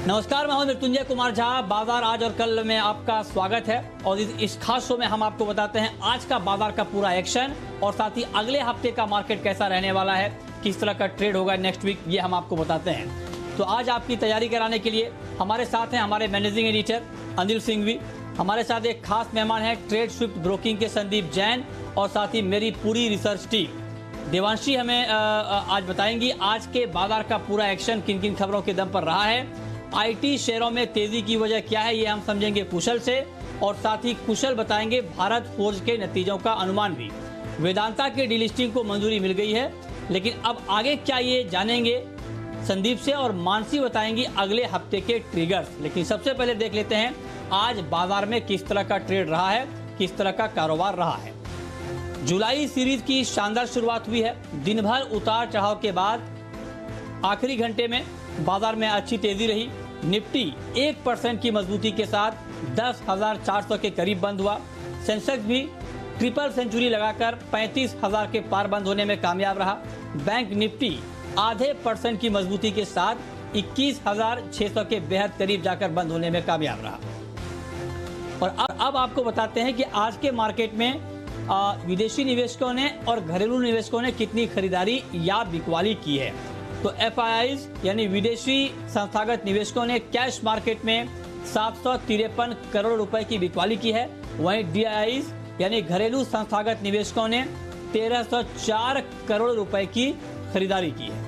नमस्कार, मैं हूं मृत्युंजय कुमार झा। बाजार आज और कल में आपका स्वागत है और इस खास शो में हम आपको बताते हैं आज का बाजार का पूरा एक्शन और साथ ही अगले हफ्ते का मार्केट कैसा रहने वाला है, किस तरह का ट्रेड होगा नेक्स्ट वीक, ये हम आपको बताते हैं। तो आज आपकी तैयारी कराने के लिए हमारे साथ हैं हमारे मैनेजिंग एडिटर अनिल सिंघवी, हमारे साथ एक खास मेहमान है ट्रेड स्विफ्ट ब्रोकिंग के संदीप जैन और साथ ही मेरी पूरी रिसर्च टीम। देवांशी हमें आज बताएंगी आज के बाजार का पूरा एक्शन किन किन खबरों के दम पर रहा है। आईटी शेयरों में तेजी की वजह क्या है ये हम समझेंगे कुशल से और साथ ही कुशल बताएंगे भारत फोर्ज के नतीजों का अनुमान भी। वेदांता के डीलिस्टिंग को मंजूरी मिल गई है, लेकिन अब आगे क्या ये जानेंगे संदीप से और मानसी बताएंगी अगले हफ्ते के ट्रिगर्स। लेकिन सबसे पहले देख लेते हैं आज बाजार में किस तरह का ट्रेड रहा है, किस तरह का कारोबार रहा है। जुलाई सीरीज की शानदार शुरुआत हुई है। दिन भर उतार चढ़ाव के बाद आखिरी घंटे में बाजार में अच्छी तेजी रही। निफ्टी 1% की मजबूती के साथ 10,400 के करीब बंद हुआ। सेंसेक्स भी ट्रिपल सेंचुरी लगाकर 35,000 के पार बंद होने में कामयाब रहा। बैंक निफ्टी आधे % की मजबूती के साथ 21,600 के बेहद करीब जाकर बंद होने में कामयाब रहा। और अब आपको बताते हैं कि आज के मार्केट में विदेशी निवेशकों ने और घरेलू निवेशकों ने कितनी खरीदारी या बिकवाली की है। तो एफआईआईज यानी विदेशी संस्थागत निवेशकों ने कैश मार्केट में 753 करोड़ रुपए की बिकवाली की है। वहीं डीआईआईज यानी घरेलू संस्थागत निवेशकों ने 1304 करोड़ रुपए की खरीदारी की है।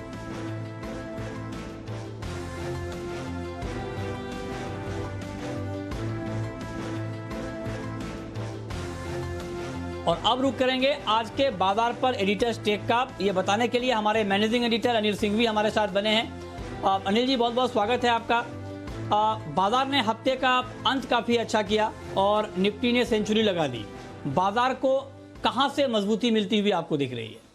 और अब रुक करेंगे आज के बाजार पर एडिटर टेक का, ये बताने के लिए हमारे मैनेजिंग एडिटर अनिल सिंघवी हमारे साथ बने हैं। अनिल जी, बहुत बहुत स्वागत है आपका। बाजार ने हफ्ते का अंत काफी अच्छा किया और निफ्टी ने सेंचुरी लगा दी। बाजार को कहां से मजबूती मिलती हुई आपको दिख रही है?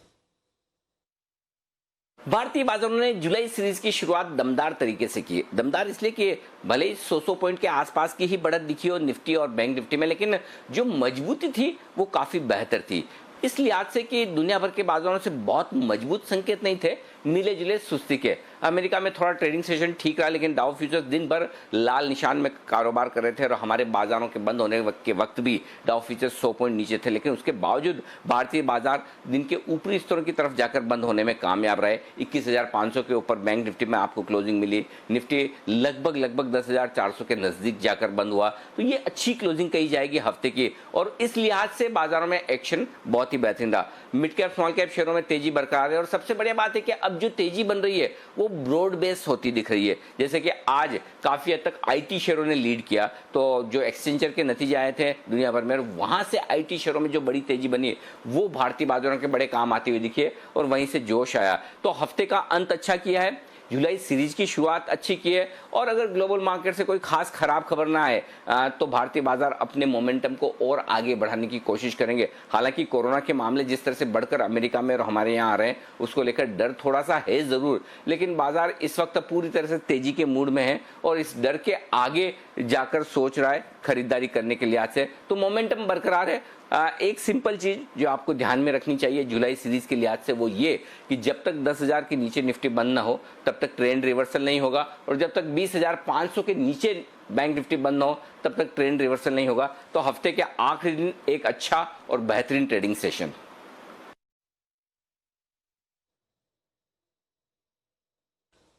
भारतीय बाजारों ने जुलाई सीरीज की शुरुआत दमदार तरीके से की। दमदार इसलिए कि भले ही 100 पॉइंट के आसपास की ही बढ़त दिखी और निफ्टी और बैंक निफ्टी में, लेकिन जो मजबूती थी वो काफी बेहतर थी। इस लिहाज से कि दुनिया भर के बाजारों से बहुत मजबूत संकेत नहीं थे, मिले जुले सुस्ती के। अमेरिका में थोड़ा ट्रेडिंग सेशन ठीक रहा, लेकिन डाउ फ्यूचर्स दिन भर लाल निशान में कारोबार कर रहे थे और हमारे बाजारों के बंद होने के वक्त भी डाउ फ्यूचर्स 100 पॉइंट नीचे थे। लेकिन उसके बावजूद भारतीय बाजार दिन के ऊपरी स्तरों की तरफ जाकर बंद होने में कामयाब रहे। 21,500 के ऊपर बैंक निफ्टी में आपको क्लोजिंग मिली। निफ्टी लगभग 10,400 के नजदीक जाकर बंद हुआ। तो ये अच्छी क्लोजिंग कही जाएगी हफ्ते की और इस लिहाज से बाजारों में एक्शन बहुत ही बेहतरीन रहा। मिड कैप स्मॉल कैप शेयरों में तेजी बरकरार है और सबसे बढ़िया बात है कि अब जो तेजी बन रही है वो ब्रॉड बेस होती दिख रही है। जैसे कि आज काफी हद तक आईटी शेयरों ने लीड किया, तो जो एक्सचेंजर के नतीजे आए थे दुनिया भर में, वहां से आईटी शेयरों में जो बड़ी तेजी बनी वो भारतीय बाजारों के बड़े काम आती हुई दिखी है और वहीं से जोश आया। तो हफ्ते का अंत अच्छा किया है, जुलाई सीरीज की शुरुआत अच्छी की है और अगर ग्लोबल मार्केट से कोई खास खराब खबर ना आए तो भारतीय बाजार अपने मोमेंटम को और आगे बढ़ाने की कोशिश करेंगे। हालांकि कोरोना के मामले जिस तरह से बढ़कर अमेरिका में और हमारे यहाँ आ रहे हैं उसको लेकर डर थोड़ा सा है जरूर, लेकिन बाजार इस वक्त पूरी तरह से तेजी के मूड में है और इस डर के आगे जाकर सोच रहा है खरीदारी करने के लिहाज से। तो मोमेंटम बरकरार है। एक सिंपल चीज जो आपको ध्यान में रखनी चाहिए जुलाई सीरीज के लिहाज से वो ये कि जब तक 10,000 के नीचे निफ्टी बंद ना हो तब तक ट्रेंड रिवर्सल नहीं होगा और जब तक 20,500 के नीचे बैंक निफ्टी बंद ना हो तब तक ट्रेंड रिवर्सल नहीं होगा। तो हफ्ते के आखिरी दिन एक अच्छा और बेहतरीन ट्रेडिंग सेशन।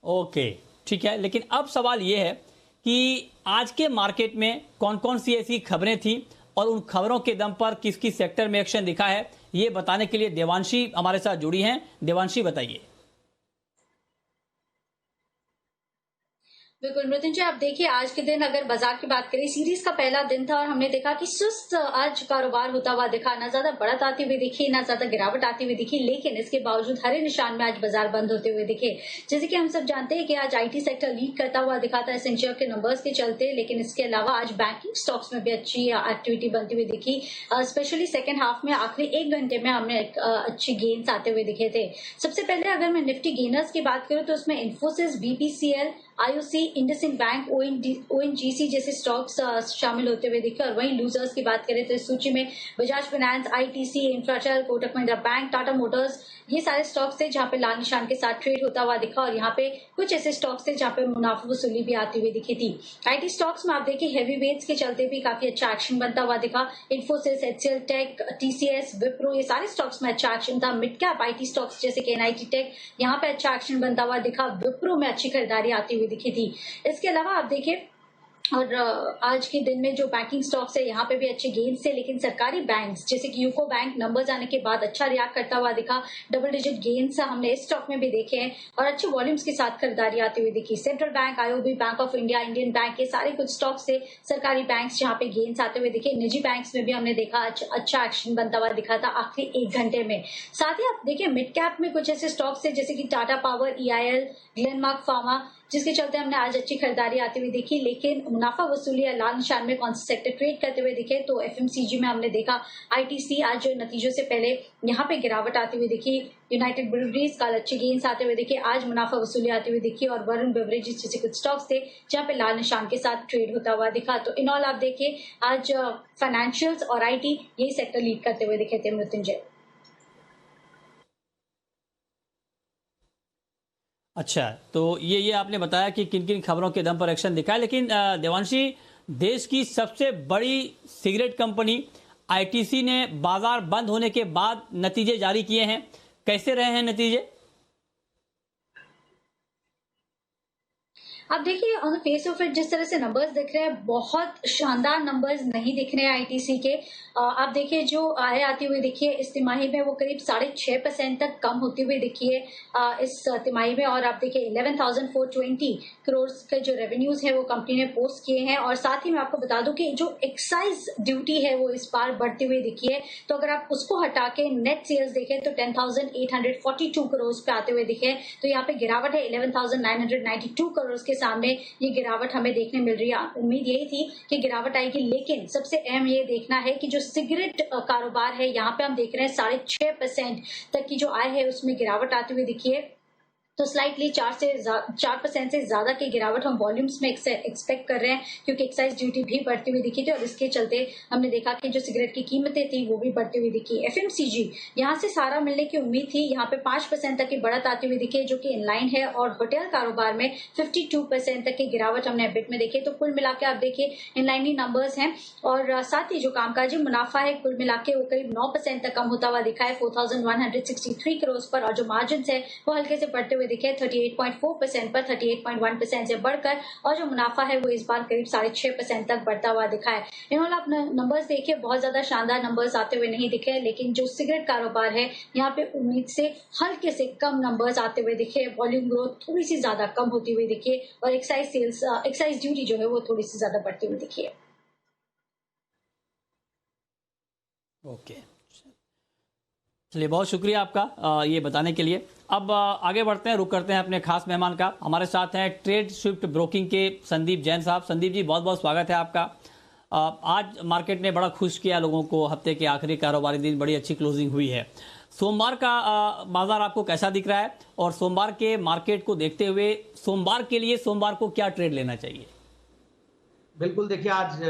ओके, ठीक है। लेकिन अब सवाल ये है कि आज के मार्केट में कौन कौन सी ऐसी खबरें थी और उन खबरों के दम पर किस किस सेक्टर में एक्शन दिखा है, ये बताने के लिए देवांशी हमारे साथ जुड़ी हैं। देवांशी, बताइए। बिल्कुल मृत्युंजय, आप देखिए आज के दिन अगर बाजार की बात करें, सीरीज का पहला दिन था और हमने देखा कि सुस्त आज कारोबार होता हुआ दिखा। ना ज्यादा बढ़त आती हुई दिखी, ना ज्यादा गिरावट आती हुई दिखी, लेकिन इसके बावजूद हरे निशान में आज बाजार बंद होते हुए दिखे। जैसे कि हम सब जानते हैं कि आज आईटी सेक्टर लीड करता हुआ दिखा था एसेंशियल के नंबर्स के चलते, लेकिन इसके अलावा आज बैंकिंग स्टॉक्स में भी अच्छी एक्टिविटी बनती हुई दिखी। स्पेशली सेकेंड हाफ में आखिरी 1 घंटे में हमने अच्छी गेन्स आते हुए दिखे थे। सबसे पहले अगर मैं निफ्टी गेनर्स की बात करूं तो उसमें Infosys, BPCL, IOC, IndusInd bank, ONGC जैसे स्टॉक्स शामिल होते हुए दिखे। और वहीं लूजर्स की बात करें तो इस सूची में Bajaj finance, ITC, Infratel, Kotak Mahindra bank, Tata Motors, ये सारे स्टॉक्स थे जहां पे लाल निशान के साथ ट्रेड होता हुआ दिखा। और यहाँ पे कुछ ऐसे स्टॉक्स थे जहां पे मुनाफा वसूली भी आती हुई दिखी थी। आईटी स्टॉक्स में आप देखिए हेवी वेट्स के चलते भी काफी अच्छा एक्शन बनता हुआ दिखा। Infosys, HCL Tech, TCS, Wipro, ये सारे स्टॉक्स में अच्छा एक्शन था। मिड कैप आईटी स्टॉक्स जैसे कि एनआईटी टेक, यहाँ पे अच्छा एक्शन बनता हुआ दिखा। विप्रो में अच्छी खरीदारी आती हुई दिखी थी। इसके अलावा आप देखिए और आज के दिन में जो बैंकिंग स्टॉक्स है यहाँ पे भी अच्छे गेन्स थे, लेकिन सरकारी बैंक्स जैसे कि यूको बैंक नंबर्स आने के बाद अच्छा रिएक्ट करता हुआ दिखा। डबल डिजिट गेन्स हमने इस स्टॉक में भी देखे हैं और अच्छे वॉल्यूम्स के साथ खरीदारी आती हुई दिखी। Central bank, IOB, bank of India, Indian bank, ये सारे कुछ स्टॉक्स थे सरकारी बैंक्स जहाँ पे गेन्स आते हुए दिखे। निजी बैंक्स में भी हमने देखा अच्छा एक्शन बनता हुआ दिखा था आखिरी 1 घंटे में। साथ ही आप देखिए मिड कैप में कुछ ऐसे स्टॉक्स थे जैसे कि Tata power, EIL, Glenmark pharma, जिसके चलते हमने आज अच्छी खरीदारी आती हुई देखी। लेकिन मुनाफा वसूली या लाल निशान में कौन से सेक्टर ट्रेड करते हुए दिखे तो एफएमसीजी में हमने देखा आईटीसी आज नतीजों से पहले यहाँ पे गिरावट आती हुई दिखी। यूनाइटेड ब्रूवरीज कल अच्छे गेन्स आते हुए दिखे, आज मुनाफा वसूली आती हुई दिखी। और वरुण बेवरेजेस जैसे कुछ स्टॉक्स थे जहाँ पे लाल निशान के साथ ट्रेड होता हुआ दिखा। तो इन ऑल आप देखिए आज फाइनेंशियल्स और आईटी यही सेक्टर लीड करते हुए दिखे थे। मृत्युंजय, अच्छा, तो ये आपने बताया कि किन किन खबरों के दम पर एक्शन दिखा है, लेकिन देवांशी, देश की सबसे बड़ी सिगरेट कंपनी आईटीसी ने बाजार बंद होने के बाद नतीजे जारी किए हैं। कैसे रहे हैं नतीजे? अब देखिए on the face of it जिस तरह से नंबर्स दिख रहे हैं बहुत शानदार नंबर्स नहीं दिख रहे हैं आईटीसी के। आप देखिए जो आय आती हुई दिखी है इस तिमाही में वो करीब 6.5% तक कम होती हुई दिखी है इस तिमाही में। और आप देखिए 11,420 करोड़ के जो रेवेन्यूज है वो कंपनी ने पोस्ट किए हैं। और साथ ही मैं आपको बता दूं कि जो एक्साइज ड्यूटी है वो इस बार बढ़ती हुई दिखी है। तो अगर आप उसको हटा के नेट सेल्स देखें तो 10,842 करोड़ पे आते हुए दिखे। तो यहाँ पे गिरावट है 11,992 करोड़ के सामने ये गिरावट हमें देखने मिल रही है। उम्मीद यही थी कि गिरावट आएगी, लेकिन सबसे अहम ये देखना है कि जो सिगरेट कारोबार है यहाँ पे हम देख रहे हैं 6.5% तक की जो आय है उसमें गिरावट आती हुई दिखी है। तो स्लाइटली 4% से ज्यादा की गिरावट हम वॉल्यूम्स में एक्सपेक्ट कर रहे हैं क्योंकि एक्साइज ड्यूटी भी बढ़ती हुई दिखी थी और इसके चलते हमने देखा कि जो सिगरेट की कीमतें थी वो भी बढ़ती हुई दिखी। एफएमसीजी यहाँ से सारा मिलने की उम्मीद थी, यहाँ पे 5% तक की बढ़त आती हुई दिखी जो कि इनलाइन है। और होटल कारोबार में 52% तक की गिरावट हमने एबिट में देखी। तो कुल मिला के आप देखिए इनलाइन ही नंबर्स हैं। और साथ ही जो कामकाजी मुनाफा है कुल मिला के वो करीब 9% तक कम होता हुआ दिखा है 4,163 करोड़ पर। और जो मार्जिन है वो हल्के से बढ़ते हुए दिखे 38.4% पर 38.1% से बढ़कर। और जो मुनाफा है वो इस बार करीब 6.5% तक बढ़ता हुआ दिखा है। इन्होंने अपने नंबर्स देखिए बहुत ज्यादा शानदार नंबर्स आते हुए नहीं दिखे, लेकिन जो सिगरेट कारोबार है यहाँ पे उम्मीद से हल्के से कम नंबर्स आते हुए दिखे। वॉल्यूम ग्रोथ थोड़ी सी ज्यादा कम होती हुई दिखी और एक्साइज ड्यूटी जो है वो थोड़ी सी ज्यादा बढ़ती हुई दिखी है। ओके, चलिए बहुत शुक्रिया आपका ये बताने के लिए। अब आगे बढ़ते हैं, रुक करते हैं अपने खास मेहमान का। हमारे साथ हैं ट्रेड स्विफ्ट ब्रोकिंग के संदीप जैन साहब। संदीप जी बहुत बहुत स्वागत है आपका। आज मार्केट ने बड़ा खुश किया लोगों को, हफ्ते के आखिरी कारोबारी दिन बड़ी अच्छी क्लोजिंग हुई है। सोमवार का बाजार आपको कैसा दिख रहा है और सोमवार के मार्केट को देखते हुए सोमवार के लिए सोमवार को क्या ट्रेड लेना चाहिए? बिल्कुल, देखिए आज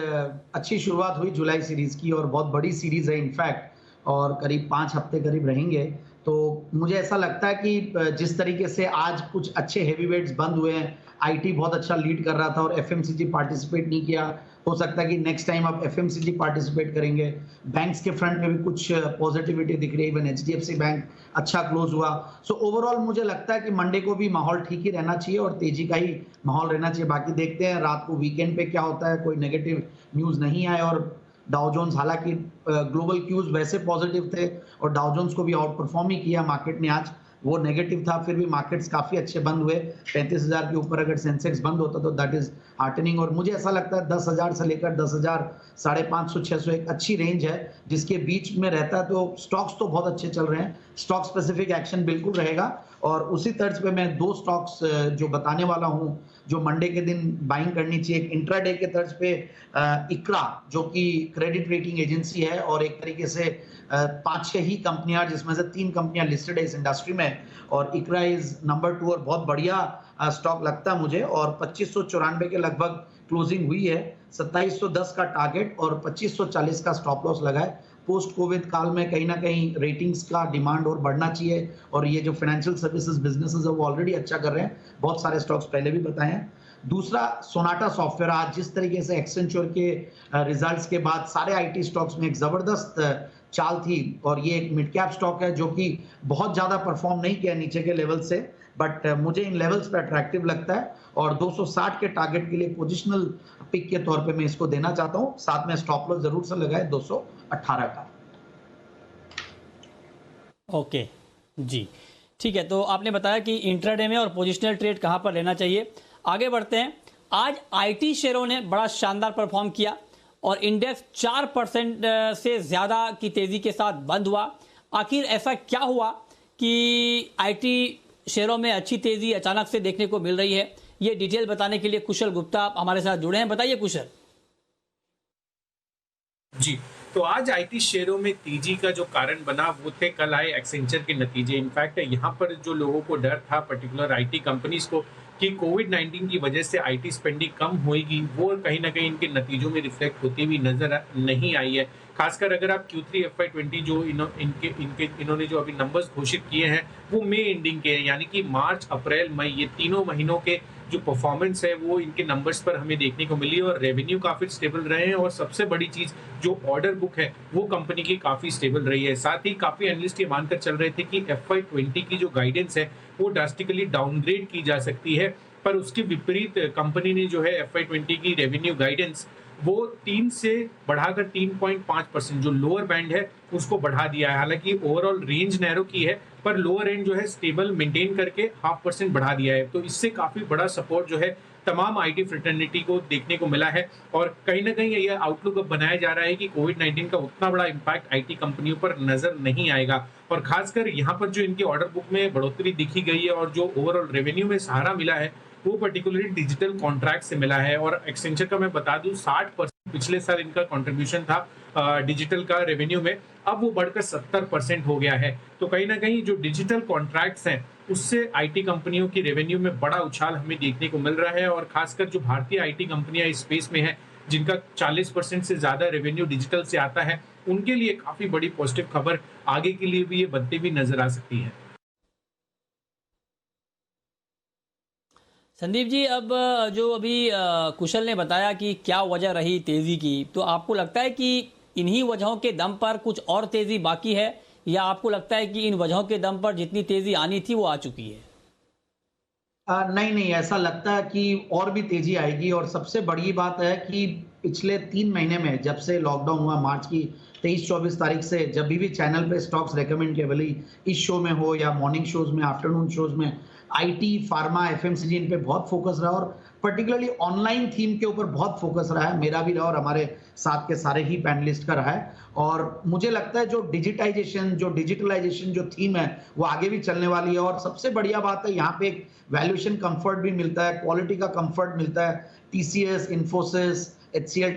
अच्छी शुरुआत हुई जुलाई सीरीज की और बहुत बड़ी सीरीज है इनफैक्ट, और करीब 5 हफ्ते करीब रहेंगे। तो मुझे ऐसा लगता है कि जिस तरीके से आज कुछ अच्छे हेवीवेट्स बंद हुए हैं, आईटी बहुत अच्छा लीड कर रहा था और एफएमसीजी पार्टिसिपेट नहीं किया, हो सकता है कि नेक्स्ट टाइम अब एफएमसीजी पार्टिसिपेट करेंगे। बैंक्स के फ्रंट में भी कुछ पॉजिटिविटी दिख रही है, इवन एचडीएफसी बैंक अच्छा क्लोज हुआ। सो ओवरऑल मुझे लगता है कि मंडे को भी माहौल ठीक ही रहना चाहिए और तेजी का ही माहौल रहना चाहिए। बाकी देखते हैं रात को वीकेंड पे क्या होता है, कोई नेगेटिव न्यूज़ नहीं आए। और डाउ जोन्स, हालांकि ग्लोबल क्यूज वैसे पॉजिटिव थे और डाउ जोन्स को भी आउट परफॉर्म ही किया मार्केट ने, आज वो नेगेटिव था, फिर भी मार्केट्स काफी अच्छे बंद हुए। 35,000 के ऊपर अगर सेंसेक्स बंद होता तो दैट इज हार्टनिंग। और मुझे ऐसा लगता है 10,000 से लेकर 10,000, 550, 600 एक अच्छी रेंज है जिसके बीच में रहता है। तो स्टॉक्स तो बहुत अच्छे चल रहे हैं, स्टॉक स्पेसिफिक एक्शन बिल्कुल रहेगा। और उसी तर्ज पे मैं 2 स्टॉक्स जो बताने वाला हूं जो मंडे के दिन बाइंग करनी चाहिए। एक इंट्राडे के तर्ज पे इकरा जो कि क्रेडिट रेटिंग एजेंसी है और एक तरीके से 5-6 ही कंपनियां जिसमें से 3 कंपनियां लिस्टेड है इस इंडस्ट्री में, और इकरा इज नंबर 2 और बहुत बढ़िया स्टॉक लगता है मुझे, और 2594 के लगभग क्लोजिंग हुई है। 2710 का टारगेट और 2540 का स्टॉप लॉस लगा है। पोस्ट कोविड काल में कहीं ना कहीं रेटिंग्स का डिमांड और बढ़ना चाहिए, और ये जो फाइनेंशियल सर्विसेज बिजनेसेस है वो ऑलरेडी अच्छा कर रहे हैं। बहुत सारे स्टॉक्स पहले भी बताए हैं। दूसरा, सोनाटा सॉफ्टवेयर, आज जिस तरीके से एक्सेंचर के रिजल्ट्स के बाद सारे आईटी स्टॉक्स में एक जबरदस्त चाल थी, और ये एक मिड कैप स्टॉक है जो कि बहुत ज्यादा परफॉर्म नहीं किया नीचे के लेवल से, बट मुझे इन लेवल्स पे अट्रैक्टिव लगता है, और 260 के टारगेट के लिए पोजिशनल पिक के तौर पे मैं इसको देना चाहता हूं। साथ में स्टॉप लॉस जरूर से लगाए 218 का। ओके जी, ठीक है। तो आपने बताया कि इंट्राडे में और पोजिशनल ट्रेड कहां पर लेना चाहिए। आगे बढ़ते हैं। आज आईटी शेयरों ने बड़ा शानदार परफॉर्म किया और इंडेक्स 4% से ज्यादा की तेजी के साथ बंद हुआ। आखिर ऐसा क्या हुआ कि आईटी शेयरों में अच्छी तेजी अचानक से देखने को मिल रही है? ये डिटेल बताने के लिए कुशल गुप्ता हमारे साथ जुड़े हैं। बताइए कुशल। जी, तो आज आईटी शेयरों में तेजी का जो कारण बना वो थे कल आए एक्सेंचर के नतीजे। इनफैक्ट यहाँ पर जो लोगों को डर था पर्टिकुलर आईटी कंपनीज को कि कोविड-19 की वजह से आईटी स्पेंडिंग कम होगी, वो कहीं ना कहीं इनके नतीजों में रिफ्लेक्ट होती हुई नजर नहीं आई है। खासकर अगर आप Q3 FY20 जो इन्होंने जो अभी नंबर्स घोषित किए हैं वो मई एंडिंग के हैं, यानी कि मार्च, अप्रैल, मई, ये तीनों महीनों के जो परफॉर्मेंस है वो इनके नंबर्स पर हमें देखने को मिली, और रेवेन्यू काफी स्टेबल रहे हैं, और सबसे बड़ी चीज जो ऑर्डर बुक है वो कंपनी की काफी स्टेबल रही है। साथ ही काफी एनालिस्ट ये मानकर चल रहे थे कि FY20 की जो गाइडेंस है वो ड्रास्टिकली डाउनग्रेड की जा सकती है, पर उसके विपरीत कंपनी ने जो है FY20 की रेवेन्यू गाइडेंस वो 3 से बढ़ाकर 3.5% जो लोअर बैंड है उसको बढ़ा दिया है। हालांकि ओवरऑल रेंज नैरो की है, पर लोअर एंड जो है स्टेबल मेंटेन करके 0.5% बढ़ा दिया है। तो इससे काफी बड़ा सपोर्ट जो है तमाम आईटी फ्रेटर्निटी को देखने को मिला है, और कहीं ना कहीं यह आउटलुक अब बनाया जा रहा है कि कोविड-19 का उतना बड़ा इम्पैक्ट आईटी कंपनियों पर नजर नहीं आएगा। और खासकर यहाँ पर जो इनके ऑर्डर बुक में बढ़ोतरी दिखी गई है और जो ओवरऑल रेवेन्यू में सहारा मिला है वो पर्टिकुलरली डिजिटल कॉन्ट्रैक्ट से मिला है। और एक्सेंचर का मैं बता दूं 60% पिछले साल इनका कंट्रीब्यूशन था डिजिटल का रेवेन्यू में, अब वो बढ़कर 70% हो गया है। तो कहीं ना कहीं जो डिजिटल कॉन्ट्रैक्ट्स हैं उससे आईटी कंपनियों की रेवेन्यू में बड़ा उछाल हमें देखने को मिल रहा है, और खासकर जो भारतीय आईटी कंपनियां इस स्पेस में हैं जिनका 40% से ज्यादा रेवेन्यू डिजिटल से आता है, उनके लिए काफी बड़ी पॉजिटिव खबर आगे के लिए भी ये बनती हुई नजर आ सकती है। संदीप जी, अब जो अभी कुशल ने बताया कि क्या वजह रही तेजी की, तो आपको लगता है कि इन्हीं वजहों के दम पर कुछ और तेजी बाकी है, या आपको लगता है कि इन वजहों के दम पर जितनी तेजी आनी थी वो आ चुकी है? नहीं, ऐसा लगता है कि और भी तेजी आएगी। और सबसे बड़ी बात है कि पिछले 3 महीने में जब से लॉकडाउन हुआ मार्च की 23-24 तारीख से, जब भी चैनल पे स्टॉक्स रेकमेंड किए, भले इस शो में हो या मॉर्निंग शोज में, आफ्टरनून शोज में, आईटी, फार्मा, एफएमसीजी इन पे बहुत फोकस रहा, और पर्टिकुलरली ऑनलाइन थीम के ऊपर बहुत फोकस रहा है। मेरा भी रहा और हमारे साथ के सारे ही पैनलिस्ट का रहा है। और मुझे लगता है जो डिजिटलाइजेशन जो थीम है वो आगे भी चलने वाली है। और सबसे बढ़िया बात है यहाँ पे एक वैल्यूएशन कंफर्ट भी मिलता है, क्वालिटी का कंफर्ट मिलता है। TCS, Infosys, HCL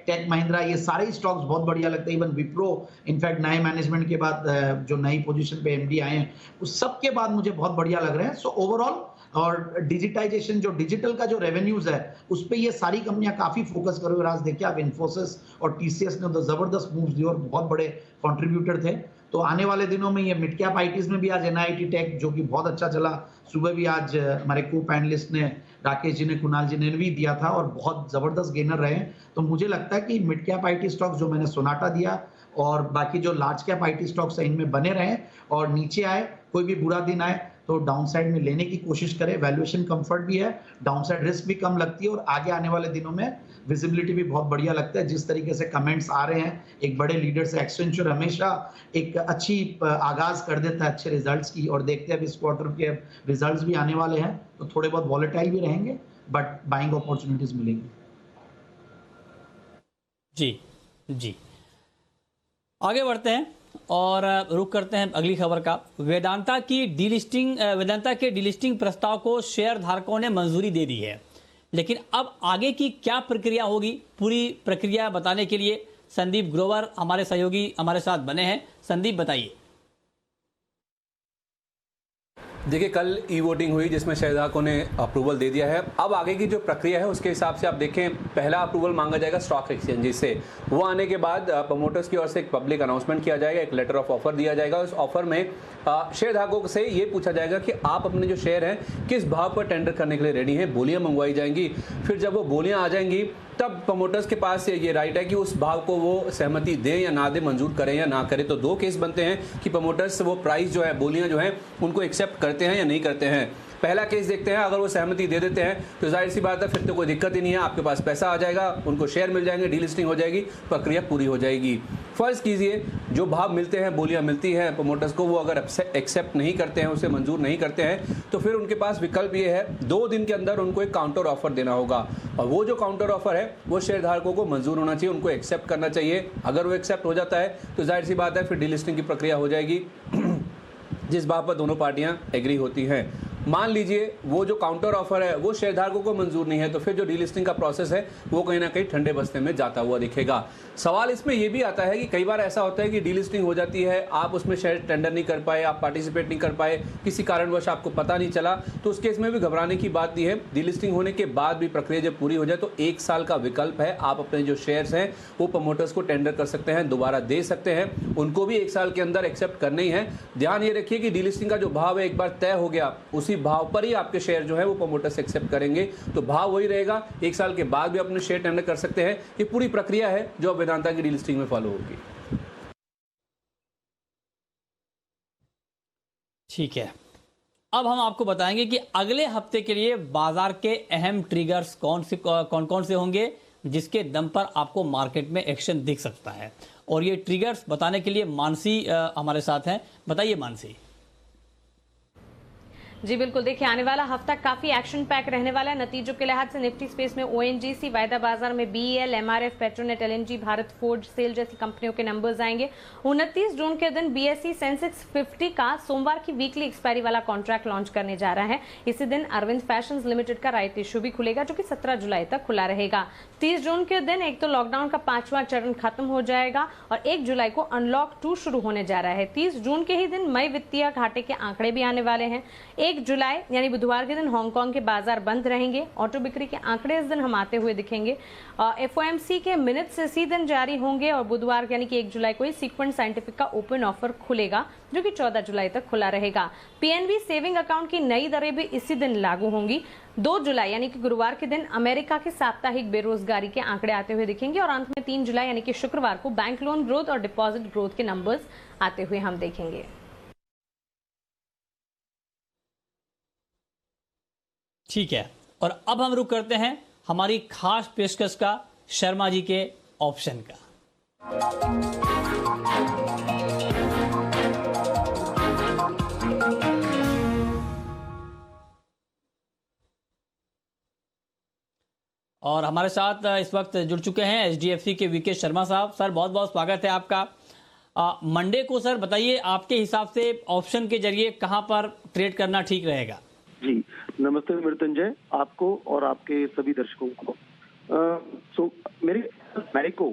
Tech Mahindra, ये सारे स्टॉक्स बहुत बढ़िया लगते हैं। इवन विप्रो, इनफैक्ट नए मैनेजमेंट के बाद जो नई पोजीशन पे MD आए हैं उस सब के बाद मुझे बहुत बढ़िया लग रहे हैं। सो ओवरऑल, और डिजिटाइजेशन जो डिजिटल का जो रेवेन्यूज है उस पे ये सारी कंपनियां काफी फोकस कर रही है। आज देखिए आप, इन्फोसिस और TCS ने तो जबरदस्त मूव्स दिए और बहुत बड़े कंट्रीब्यूटर थे। तो आने वाले दिनों में ये मिड कैप आईटीज में भी आज NIIT टेक जो कि बहुत अच्छा चला, सुबह भी आज हमारे को पैनलिस्ट ने, राकेश जी ने, कुणाल जी ने भी दिया था और बहुत जबरदस्त गेनर रहे। तो मुझे लगता है कि मिड कैप आईटी स्टॉक्स जो मैंने सोनाटा दिया और बाकी जो लार्ज कैप आईटी स्टॉक्स है इनमें बने रहें, और नीचे आए, कोई भी बुरा दिन आए तो डाउनसाइड में लेने की कोशिश करें। वैल्यूएशन कंफर्ट भी है, डाउनसाइड रिस्क भी कम लगती है, और आगे आने वाले दिनों में विजिबिलिटी भी बहुत बढ़िया लगता है। जिस तरीके से कमेंट्स आ रहे हैं एक बड़े लीडर से, एक्सेंचर हमेशा एक अच्छी आगाज कर देता है अच्छे रिजल्ट्स की, और देखते हैं इस क्वार्टर के रिजल्ट्स भी आने वाले हैं तो थोड़े बहुत वॉलेटाइल भी रहेंगे, बट बाइंग अपॉर्चुनिटीज मिलेंगी। जी, आगे बढ़ते हैं और रुक करते हैं अगली खबर का। वेदांता के डीलिस्टिंग प्रस्ताव को शेयर धारकों ने मंजूरी दे दी है, लेकिन अब आगे की क्या प्रक्रिया होगी, पूरी प्रक्रिया बताने के लिए संदीप ग्रोवर हमारे सहयोगी हमारे साथ बने हैं। संदीप, बताइए। देखिए, कल ई वोटिंग हुई जिसमें शेयरधारकों ने अप्रूवल दे दिया है। अब आगे की जो प्रक्रिया है उसके हिसाब से आप देखें, पहला अप्रूवल मांगा जाएगा स्टॉक एक्सचेंजेस से। वो आने के बाद प्रमोटर्स की ओर से एक पब्लिक अनाउंसमेंट किया जाएगा, एक लेटर ऑफ ऑफर दिया जाएगा। उस ऑफर में शेयरधारकों से ये पूछा जाएगा कि आप अपने जो शेयर हैं किस भाव पर टेंडर करने के लिए रेडी हैं। बोलियां मंगवाई जाएंगी। फिर जब वो बोलियां आ जाएंगी तब प्रमोटर्स के पास ये राइट है कि उस भाव को वो सहमति दें या ना दें, मंजूर करें या ना करें। तो दो केस बनते हैं कि प्रमोटर्स वो प्राइस जो है, बोलियां जो हैं, उनको एक्सेप्ट करते हैं या नहीं करते हैं। पहला केस देखते हैं, अगर वो सहमति दे देते हैं तो जाहिर सी बात है फिर तो कोई दिक्कत ही नहीं है, आपके पास पैसा आ जाएगा, उनको शेयर मिल जाएंगे, डीलिस्टिंग हो जाएगी, प्रक्रिया पूरी हो जाएगी। फर्ज कीजिए जो भाव मिलते हैं, बोलियां मिलती हैं प्रमोटर्स को, वो अगर एक्सेप्ट नहीं करते हैं, उसे मंजूर नहीं करते हैं, तो फिर उनके पास विकल्प ये है 2 दिन के अंदर उनको एक काउंटर ऑफर देना होगा। और वो जो काउंटर ऑफर है वो शेयरधारकों को मंजूर होना चाहिए, उनको एक्सेप्ट करना चाहिए। अगर वो एक्सेप्ट हो जाता है तो जाहिर सी बात है फिर डीलिस्टिंग की प्रक्रिया हो जाएगी जिस बात पर दोनों पार्टियां एग्री होती हैं। मान लीजिए वो जो काउंटर ऑफर है वो शेयरधारकों को मंजूर नहीं है, तो फिर जो डीलिस्टिंग का प्रोसेस है वो कहीं ना कहीं ठंडे बस्ते में जाता हुआ दिखेगा। सवाल इसमें यह भी आता है कि कई बार ऐसा होता है कि डीलिस्टिंग हो जाती है, आप उसमें शेयर टेंडर नहीं कर पाए, आप पार्टिसिपेट नहीं कर पाए, किसी कारणवश आपको पता नहीं चला, तो उस केस में भी घबराने की बात नहीं है। डीलिस्टिंग होने के बाद भी प्रक्रिया जब पूरी हो जाए तो 1 साल का विकल्प है, आप अपने जो शेयर्स हैं वो प्रमोटर्स को टेंडर कर सकते हैं, दोबारा दे सकते हैं, उनको भी 1 साल के अंदर एक्सेप्ट करने ही है। ध्यान ये रखिए कि डीलिस्टिंग का जो भाव है एक बार तय हो गया, उसी भाव पर ही आपके शेयर जो है वो प्रमोटर्स एक्सेप्ट करेंगे, तो भाव वही रहेगा। 1 साल के बाद भी अपने शेयर टेंडर कर सकते हैं। ये पूरी प्रक्रिया है जो अब वेदांता की डीलिस्टिंग में फॉलो होगी। ठीक है, अब हम आपको बताएंगे कि अगले हफ्ते के लिए बाजार के अहम ट्रिगर्स कौन कौन से होंगे जिसके दम पर आपको मार्केट में एक्शन दिख सकता है। और ये ट्रिगर्स बताने के लिए मानसी हमारे साथ हैं। बताइए मानसी। जी बिल्कुल, देखिए आने वाला हफ्ता काफी एक्शन पैक रहने वाला है। नतीजों के लिहाज से निफ्टी स्पेस में ओएनजीसी, वायदा बाजार में BEL, MRF, Petronet, LNG, Bharat Forge, SAIL जैसी कंपनियों के नंबर्स आएंगे। 29 जून के दिन बीएसई सेंसेक्स 50 का सोमवार की वीकली एक्सपायरी वाला कॉन्ट्रैक्ट लॉन्च करने जा रहा है। इसी दिन अरविंद फैशंस लिमिटेड का राइट इश्यू भी खुलेगा जो कि 17 जुलाई तक खुला रहेगा। 30 जून के दिन एक तो लॉकडाउन का 5वां चरण खत्म हो जाएगा और 1 जुलाई को अनलॉक 2 शुरू होने जा रहा है। 30 जून के ही दिन मई वित्तीय घाटे के आंकड़े भी आने वाले हैं। 1 जुलाई यानी बुधवार के दिन हांगकांग के बाजार बंद रहेंगे। ऑटो बिक्री के आंकड़े इस दिन हम आते हुए दिखेंगे। एफओएमसी के मिनट्स इसी दिन जारी होंगे और बुधवार यानी कि 1 जुलाई को ही सीक्वेंट साइंटिफिक का ओपन ऑफर खुलेगा जो कि 14 जुलाई तक खुला रहेगा। पीएनबी सेविंग अकाउंट की नई दरें भी इसी दिन लागू होंगी। 2 जुलाई यानी कि गुरुवार के दिन अमेरिका के साप्ताहिक बेरोजगारी के आंकड़े आते हुए दिखेंगे और अंत में 3 जुलाई यानी कि शुक्रवार को बैंक लोन ग्रोथ और डिपॉजिट ग्रोथ के नंबर्स आते हुए हम देखेंगे। ठीक है, और अब हम रुक करते हैं हमारी खास पेशकश का, शर्मा जी के ऑप्शन का। और हमारे साथ इस वक्त जुड़ चुके हैं एचडीएफसी के वीके शर्मा साहब। सर बहुत बहुत स्वागत है आपका। मंडे को सर बताइए आपके हिसाब से ऑप्शन के जरिए कहां पर ट्रेड करना ठीक रहेगा। जी नमस्ते मृत्युंजय, आपको और आपके सभी दर्शकों को। मैरिको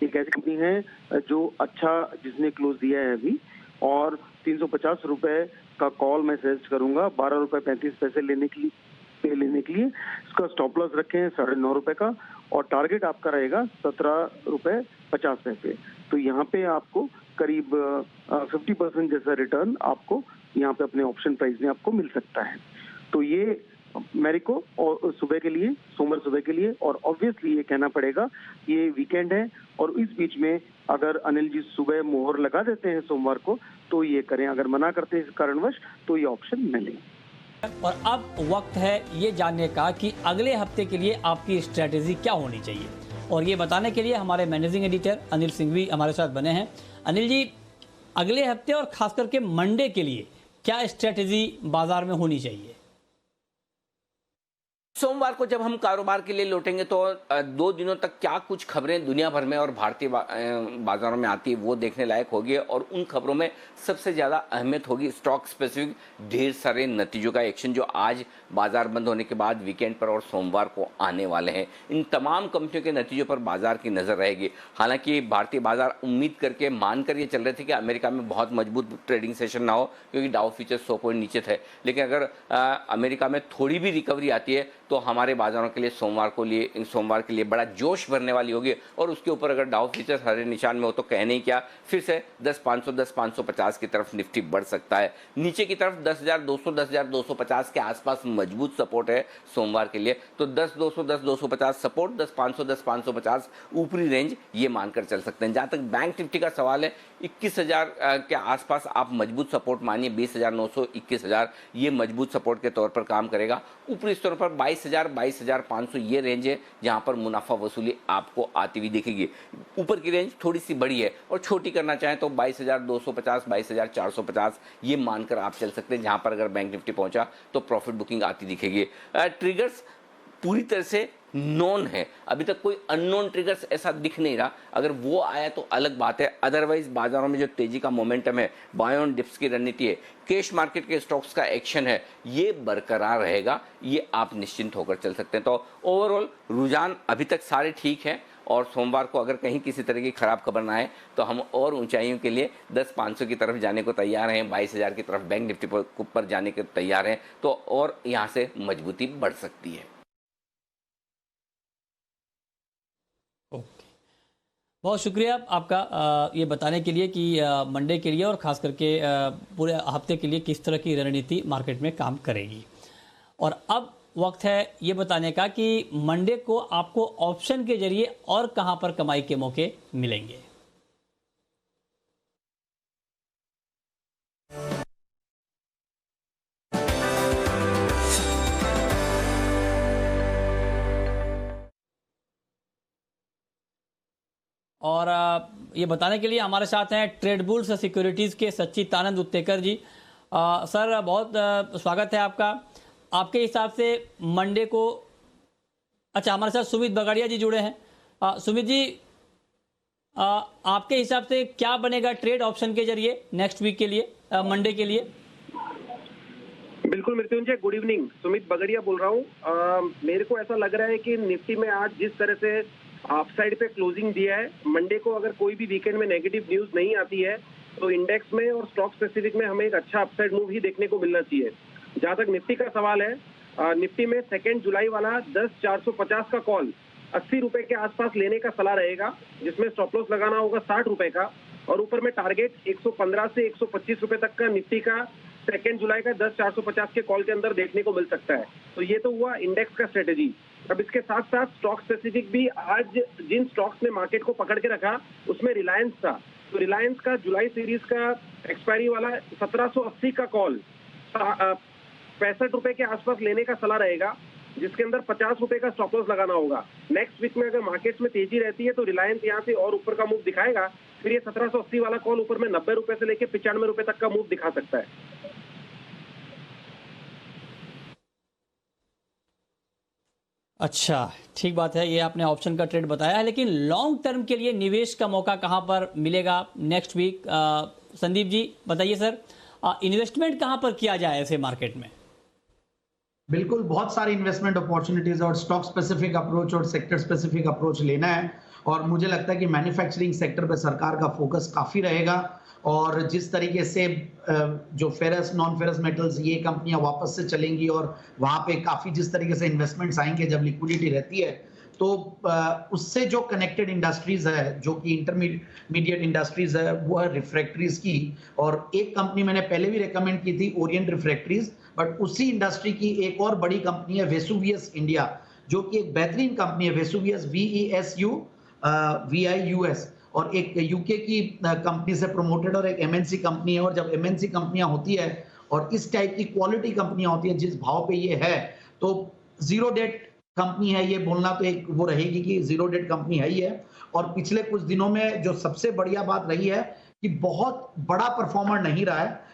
एक ऐसी कंपनी है जो अच्छा जिसने क्लोज दिया है अभी, और 350 रुपए का कॉल मैं सजेस्ट करूंगा 12 रुपए 35 पैसे लेने के लिए। इसका स्टॉप लॉस रखें 9.5 रुपए का और टारगेट आपका रहेगा 17 रुपए 50 पैसे। तो यहाँ पे आपको करीब 50% जैसा रिटर्न आपको यहाँ पे अपने ऑप्शन प्राइस में आपको मिल सकता है। तो ये मैरिको और सुबह के लिए, सोमवार सुबह के लिए, और ऑब्वियसली ये कहना पड़ेगा ये वीकेंड है और इस बीच में अगर अनिल जी सुबह मोहर लगा देते हैं सोमवार को तो ये करें, अगर मना करते हैं इस कारणवश तो ये ऑप्शन न लें। और अब वक्त है ये जानने का कि अगले हफ्ते के लिए आपकी स्ट्रेटेजी क्या होनी चाहिए, और ये बताने के लिए हमारे मैनेजिंग एडिटर अनिल सिंघवी हमारे साथ बने हैं। अनिल जी, अगले हफ्ते और खास करके मंडे के लिए क्या स्ट्रेटेजी बाजार में होनी चाहिए? सोमवार को जब हम कारोबार के लिए लौटेंगे तो 2 दिनों तक क्या कुछ खबरें दुनिया भर में और भारतीय बाजारों में आती है वो देखने लायक होगी, और उन खबरों में सबसे ज़्यादा अहमियत होगी स्टॉक स्पेसिफिक ढेर सारे नतीजों का एक्शन जो आज बाजार बंद होने के बाद वीकेंड पर और सोमवार को आने वाले हैं। इन तमाम कंपनियों के नतीजों पर बाजार की नज़र रहेगी। हालांकि भारतीय बाजार उम्मीद करके मानकर ये चल रहे थे कि अमेरिका में बहुत मजबूत ट्रेडिंग सेशन ना हो, क्योंकि डाउ फ्यूचर्स 100 पॉइंट नीचे थे, लेकिन अगर अमेरिका में थोड़ी भी रिकवरी आती है तो हमारे बाजारों के लिए सोमवार के लिए बड़ा जोश भरने वाली होगी। और उसके ऊपर अगर डाउ फ्यूचर्स हरे निशान में हो तो कहने ही क्या, फिर से 10,500 10,550 की तरफ निफ्टी बढ़ सकता है। नीचे की तरफ 10,200 10,250 के आसपास मजबूत सपोर्ट है सोमवार के लिए, तो 10,200 10,250 सपोर्ट, 10,500 10,550 ऊपरी रेंज ये मानकर चल सकते हैं। जहां तक बैंक निफ्टी का सवाल है, 21,000 के आसपास आप मजबूत सपोर्ट मानिए, 20,900 21,000 ये मजबूत सपोर्ट के तौर पर काम करेगा। ऊपरी स्तर पर 22,000 22,500 ये रेंज है जहां पर मुनाफा वसूली आपको आती हुई दिखेगी। ऊपर की रेंज थोड़ी सी बड़ी है, और छोटी करना चाहें तो 22,250 22,450 ये मानकर आप चल सकते हैं, जहां पर अगर बैंक निफ्टी पहुंचा तो प्रॉफिट बुकिंग आती दिखेगी। ट्रिगर्स पूरी तरह से नॉन है, अभी तक कोई अननोन ट्रिगर्स ऐसा दिख नहीं रहा। अगर वो आया तो अलग बात है, अदरवाइज बाजारों में जो तेजी का मोमेंटम है, बाय ऑन डिप्स की रणनीति है, कैश मार्केट के स्टॉक्स का एक्शन है, ये बरकरार रहेगा, ये आप निश्चिंत होकर चल सकते हैं। तो ओवरऑल रुझान अभी तक सारे ठीक हैं, और सोमवार को अगर कहीं किसी तरह की खराब खबर ना आए तो हम और ऊंचाइयों के लिए 10,500 की तरफ जाने को तैयार हैं, 22,000 की तरफ बैंक निफ्टी पर जाने के तैयार हैं, तो और यहाँ से मजबूती बढ़ सकती है। ओके, बहुत शुक्रिया आपका ये बताने के लिए कि मंडे के लिए और ख़ास करके पूरे हफ्ते के लिए किस तरह की रणनीति मार्केट में काम करेगी। और अब वक्त है ये बताने का कि मंडे को आपको ऑप्शन के जरिए और कहां पर कमाई के मौके मिलेंगे। और ये बताने के लिए हमारे साथ हैं ट्रेडबुल्स सिक्योरिटीज़ के सच्चिदानंद उत्तेकर जी। सर, बहुत स्वागत है आपका। आपके हिसाब से मंडे को, अच्छा, हमारे साथ सुमित बगाड़िया जी जुड़े हैं। सुमित जी, आपके हिसाब से क्या बनेगा ट्रेड ऑप्शन के जरिए नेक्स्ट वीक के लिए, मंडे के लिए? बिल्कुल मृत्युंजय, गुड इवनिंग, सुमित बगड़िया बोल रहा हूँ। मेरे को ऐसा लग रहा है कि निफ्टी में आज जिस तरह से अपसाइड पे क्लोजिंग दिया है, मंडे को अगर कोई भी वीकेंड में नेगेटिव न्यूज नहीं आती है तो इंडेक्स में और स्टॉक स्पेसिफिक में हमें एक अच्छा अपसाइड मूव ही देखने को मिलना चाहिए। जहां तक निफ्टी का सवाल है, निफ्टी में 2 जुलाई वाला 10,450 का कॉल 80 रुपए के आसपास लेने का सलाह रहेगा, जिसमें स्टॉप लॉस लगाना होगा 60 रुपए का, और ऊपर में टारगेट 115 से 125 रुपए तक का निफ्टी का 2 जुलाई का 10,450 के कॉल के अंदर देखने को मिल सकता है। तो ये तो हुआ इंडेक्स का स्ट्रेटेजी। अब इसके साथ साथ स्टॉक स्पेसिफिक भी, आज जिन स्टॉक्स ने मार्केट को पकड़ के रखा उसमें रिलायंस था, तो रिलायंस का जुलाई सीरीज का एक्सपायरी वाला 1780 का कॉल 65 रुपए के आसपास लेने का सलाह रहेगा, जिसके अंदर 50 रुपए का स्टॉप लॉस लगाना होगा। नेक्स्ट वीक में अगर मार्केट्स में तेजी रहती है तो रिलायंस यहाँ से और ऊपर का मूव दिखाएगा, फिर ये 1780 वाला कॉल ऊपर में 90 रुपए से लेकर 95 रुपए तक का मूव दिखा सकता है। अच्छा, ठीक बात है, ये आपने ऑप्शन का ट्रेड बताया है, लेकिन लॉन्ग टर्म के लिए निवेश का मौका कहां पर मिलेगा नेक्स्ट वीक? संदीप जी बताइए सर, इन्वेस्टमेंट कहां पर किया जाए ऐसे मार्केट में? बिल्कुल, बहुत सारी इन्वेस्टमेंट अपॉर्चुनिटीज और स्टॉक स्पेसिफिक अप्रोच और सेक्टर स्पेसिफिक अप्रोच लेना है, और मुझे लगता है कि मैन्युफैक्चरिंग सेक्टर पे सरकार का फोकस काफी रहेगा, और जिस तरीके से जो फेरस नॉन फेरस मेटल्स ये कंपनियां वापस से चलेंगी और वहां पे काफी जिस तरीके से इन्वेस्टमेंट्स आएंगे जब लिक्विडिटी रहती है, तो उससे जो कनेक्टेड इंडस्ट्रीज है, जो कि इंटरमीडिएट इंडस्ट्रीज है, वो है रिफ्रैक्टरीज की। और एक कंपनी मैंने पहले भी रेकमेंड की थी, ओरिएंट रिफ्रैक्टरीज, बट उसी इंडस्ट्री की एक और बड़ी कंपनी है वेसुवियस इंडिया, जो कि एक बेहतरीन कंपनी है। वेसुवियस VESUVIUS, और एक यूके की कंपनी से प्रमोटेड और एक एमएनसी कंपनी है। और जब एमएनसी कंपनियां होती है और इस टाइप की क्वालिटी कंपनियां होती है जिस भाव पे ये है, तो जीरो डेट कंपनी है, ये बोलना तो एक वो रहेगी कि जीरो डेट कंपनी है ही है। और पिछले कुछ दिनों में जो सबसे बढ़िया बात रही है कि बहुत बड़ा परफॉर्मर नहीं रहा है।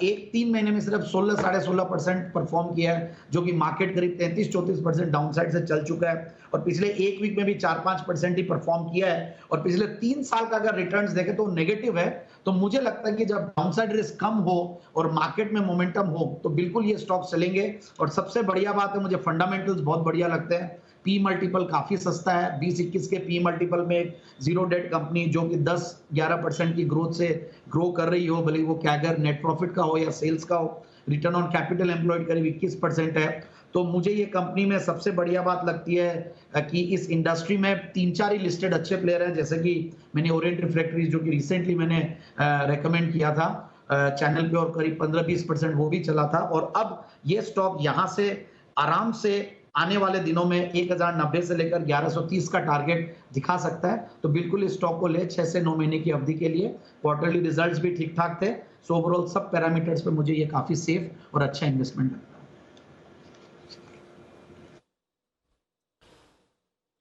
एक 3 महीने में सिर्फ 16-16.5% परफॉर्म किया है, जो कि मार्केट करीब 33-34% डाउनसाइड से चल चुका है, और पिछले एक वीक में भी 4-5% ही परफॉर्म किया है, और पिछले 3 साल का अगर रिटर्न्स देखें तो नेगेटिव है। तो मुझे लगता है कि जब डाउनसाइड रिस्क कम हो और मार्केट में मोमेंटम हो तो बिल्कुल ये स्टॉक चलेंगे। और सबसे बढ़िया बात है, मुझे फंडामेंटल्स बहुत बढ़िया लगते हैं। पी मल्टीपल काफी सस्ता है, 20-21 के पी मल्टीपल में एक जीरो डेट कंपनी जो कि 10-11% की ग्रोथ से ग्रो कर रही हो, भले वो कैगर नेट प्रॉफिट का हो या सेल्स का हो, रिटर्न ऑन कैपिटल एम्प्लॉयड करीब 21% है। तो मुझे ये कंपनी में सबसे बढ़िया बात लगती है कि इस इंडस्ट्री में 3-4 ही लिस्टेड अच्छे प्लेयर हैं, जैसे कि मैंने ओरिएंट रिफ्रैक्टरीज जो कि रिसेंटली मैंने रेकमेंड किया था चैनल पे, और करीब 15-20% वो भी चला था। और अब ये स्टॉक यहाँ से आराम से आने वाले दिनों में 1090 से लेकर 1130 का टारगेट दिखा सकता है। तो बिल्कुल इस स्टॉक को ले 6 से 9 महीने की अवधि के लिए। क्वार्टरली रिजल्ट्स भी ठीक ठाक थे, सो ओवरऑल सब पैरामीटर्स पे मुझे ये काफी सेफ और अच्छा इन्वेस्टमेंट लगता है।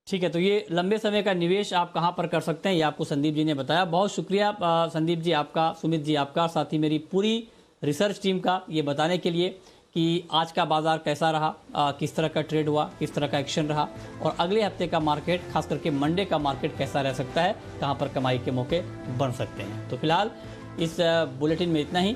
ठीक है, तो ये लंबे समय का निवेश आप कहाँ पर कर सकते हैं ये आपको संदीप जी ने बताया। बहुत शुक्रिया संदीप जी आपका, सुमित जी आपका, साथ ही मेरी पूरी रिसर्च टीम का ये बताने के लिए कि आज का बाजार कैसा रहा, किस तरह का ट्रेड हुआ, किस तरह का एक्शन रहा, और अगले हफ्ते का मार्केट, खास करके मंडे का मार्केट कैसा रह सकता है, कहाँ पर कमाई के मौके बन सकते हैं। तो फिलहाल इस बुलेटिन में इतना ही।